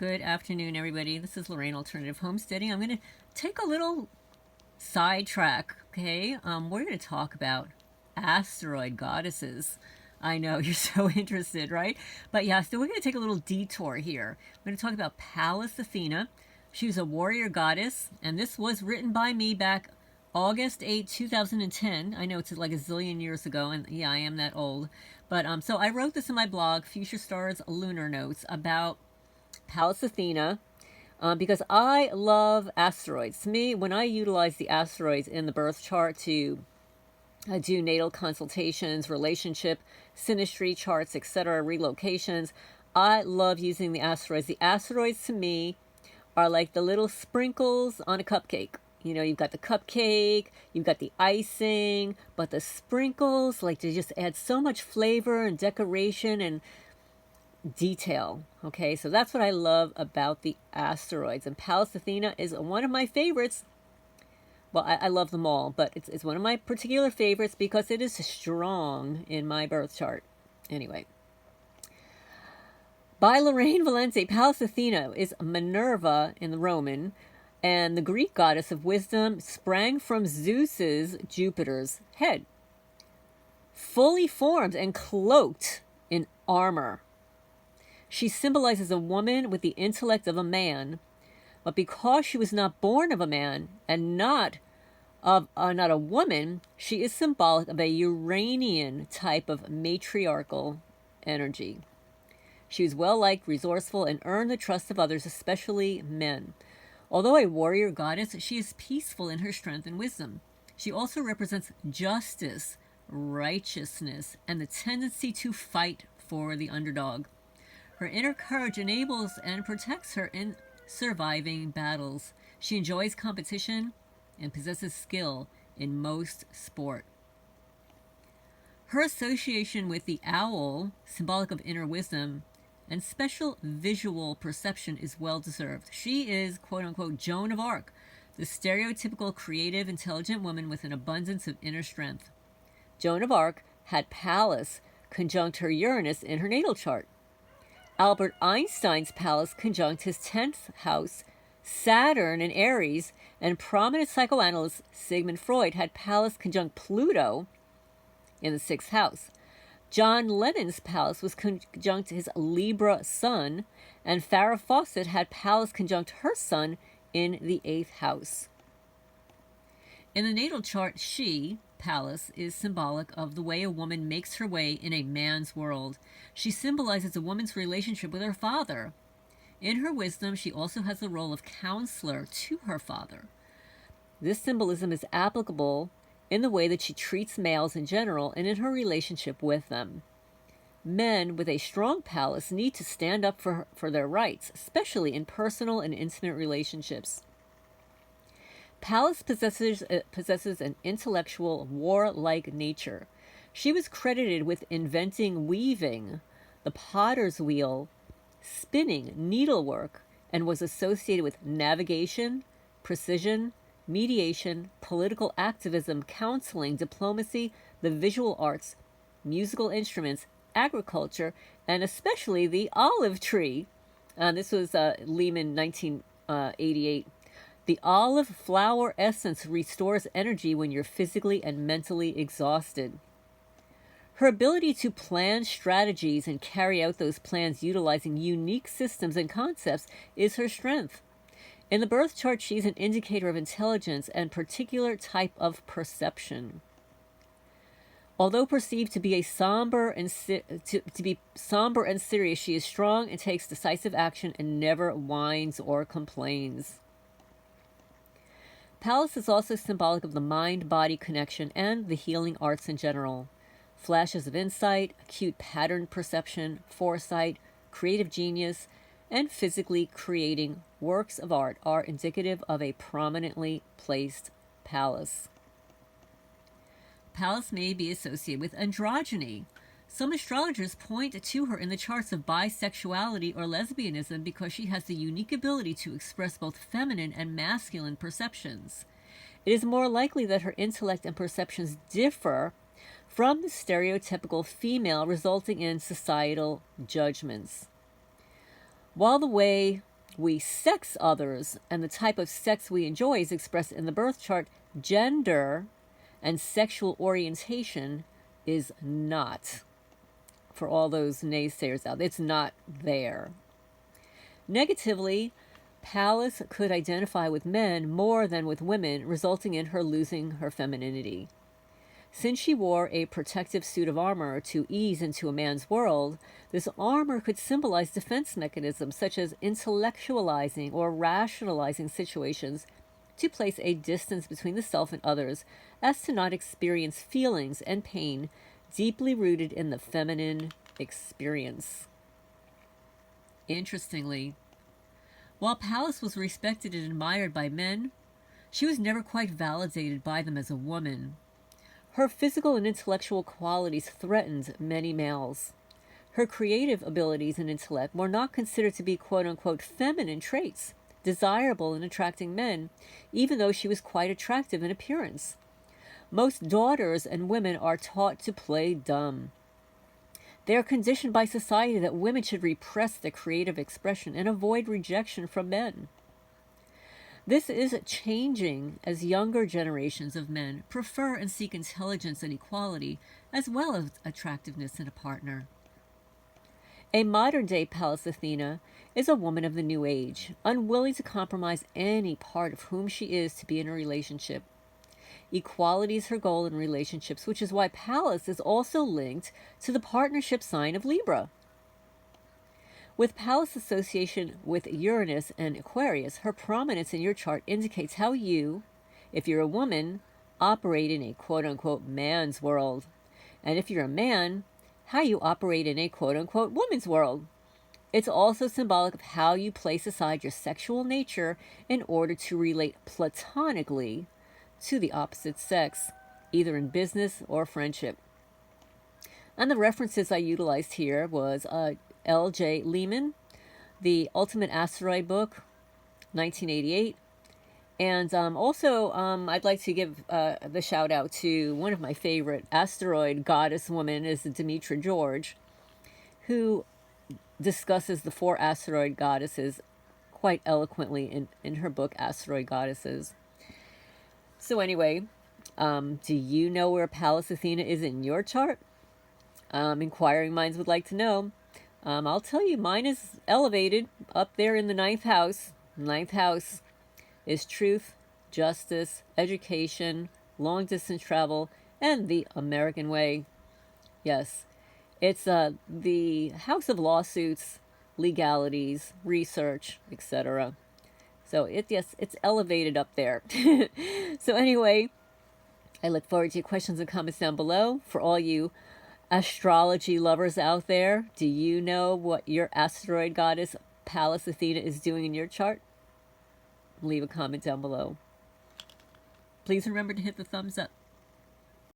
Good afternoon, everybody. This is Lorraine, Alternative Homesteading. I'm going to take a little sidetrack, okay? We're going to talk about asteroid goddesses. I know, you're so interested, right? But yeah, so we're going to take a little detour here. We're going to talk about Pallas Athene. She was a warrior goddess, and this was written by me back August 8, 2010. I know it's like a zillion years ago, and yeah, I am that old. But so I wrote this in my blog, Future Stars Lunar Notes, about Pallas Athene, because I love asteroids. To me, when I utilize the asteroids in the birth chart to do natal consultations, relationship, synastry charts, etc., relocations, I love using the asteroids. The asteroids to me are like the little sprinkles on a cupcake. You know, you've got the cupcake, you've got the icing, but the sprinkles, like, they just add so much flavor and decoration and detail. Okay, so that's what I love about the asteroids, and Pallas Athene is one of my favorites. Well, I love them all, but it's one of my particular favorites because it is strong in my birth chart. Anyway, by Lorraine Valente, Pallas Athene is Minerva in the Roman, and the Greek goddess of wisdom, sprang from Zeus's, Jupiter's, head, fully formed and cloaked in armor. She symbolizes a woman with the intellect of a man, but because she was not born of a man and not a woman, she is symbolic of a Uranian type of matriarchal energy. She was well-liked, resourceful, and earned the trust of others, especially men. Although a warrior goddess, she is peaceful in her strength and wisdom. She also represents justice, righteousness, and the tendency to fight for the underdog. Her inner courage enables and protects her in surviving battles. She enjoys competition and possesses skill in most sport. Her association with the owl, symbolic of inner wisdom, and special visual perception is well-deserved. She is, quote-unquote, Joan of Arc, the stereotypical creative, intelligent woman with an abundance of inner strength. Joan of Arc had Pallas conjunct her Uranus in her natal chart. Albert Einstein's Pallas conjunct his 10th house, Saturn in Aries, and prominent psychoanalyst Sigmund Freud had Pallas conjunct Pluto in the 6th house. John Lennon's Pallas was conjunct his Libra sun, and Farrah Fawcett had Pallas conjunct her sun in the 8th house. In the natal chart, she, Pallas, is symbolic of the way a woman makes her way in a man's world. She symbolizes a woman's relationship with her father. In her wisdom, she also has the role of counselor to her father. This symbolism is applicable in the way that she treats males in general and in her relationship with them. Men with a strong Pallas need to stand up for their rights, especially in personal and intimate relationships. Pallas possesses an intellectual, warlike nature. She was credited with inventing weaving, the potter's wheel, spinning, needlework, and was associated with navigation, precision, mediation, political activism, counseling, diplomacy, the visual arts, musical instruments, agriculture, and especially the olive tree. This was Lehman, 1988. The olive flower essence restores energy when you're physically and mentally exhausted. Her ability to plan strategies and carry out those plans utilizing unique systems and concepts is her strength. In the birth chart, she's an indicator of intelligence and particular type of perception. Although perceived to be somber and serious, she is strong and takes decisive action and never whines or complains. Pallas is also symbolic of the mind-body connection and the healing arts in general. Flashes of insight, acute pattern perception, foresight, creative genius, and physically creating works of art are indicative of a prominently placed Pallas. Pallas may be associated with androgyny. Some astrologers point to her in the charts of bisexuality or lesbianism because she has the unique ability to express both feminine and masculine perceptions. It is more likely that her intellect and perceptions differ from the stereotypical female, resulting in societal judgments. While the way we sex others, and the type of sex we enjoy is expressed in the birth chart. Gender and sexual orientation is not. For all those naysayers out there, it's not there. Negatively, Pallas could identify with men more than with women, resulting in her losing her femininity. Since she wore a protective suit of armor to ease into a man's world, this armor could symbolize defense mechanisms such as intellectualizing or rationalizing situations to place a distance between the self and others, as to not experience feelings and pain deeply rooted in the feminine experience. Interestingly, while Pallas was respected and admired by men, she was never quite validated by them as a woman. Her physical and intellectual qualities threatened many males. Her creative abilities and intellect were not considered to be quote-unquote feminine traits, desirable in attracting men, even though she was quite attractive in appearance. Most daughters and women are taught to play dumb. They are conditioned by society that women should repress their creative expression and avoid rejection from men. This is changing as younger generations of men prefer and seek intelligence and equality, as well as attractiveness in a partner. A modern-day Pallas Athene is a woman of the new age, unwilling to compromise any part of whom she is to be in a relationship. Equality is her goal in relationships, which is why Pallas is also linked to the partnership sign of Libra. With Pallas' association with Uranus and Aquarius, her prominence in your chart indicates how you, if you're a woman, operate in a quote-unquote man's world. And if you're a man, how you operate in a quote-unquote woman's world. It's also symbolic of how you place aside your sexual nature in order to relate platonically to the opposite sex, either in business or friendship. And the references I utilized here was L.J. Lehman, The Ultimate Asteroid Book, 1988. And also, I'd like to give the shout out to one of my favorite asteroid goddess women is Demetra George, who discusses the 4 asteroid goddesses quite eloquently in her book, Asteroid Goddesses. So anyway, do you know where Pallas Athene is in your chart? Inquiring minds would like to know. I'll tell you, mine is elevated up there in the 9th house. 9th house is truth, justice, education, long-distance travel, and the American way. Yes, it's the house of lawsuits, legalities, research, etc. So it's elevated up there. So anyway, I look forward to your questions and comments down below. For all you astrology lovers out there, do you know what your asteroid goddess Pallas Athene is doing in your chart? Leave a comment down below. Please remember to hit the thumbs up.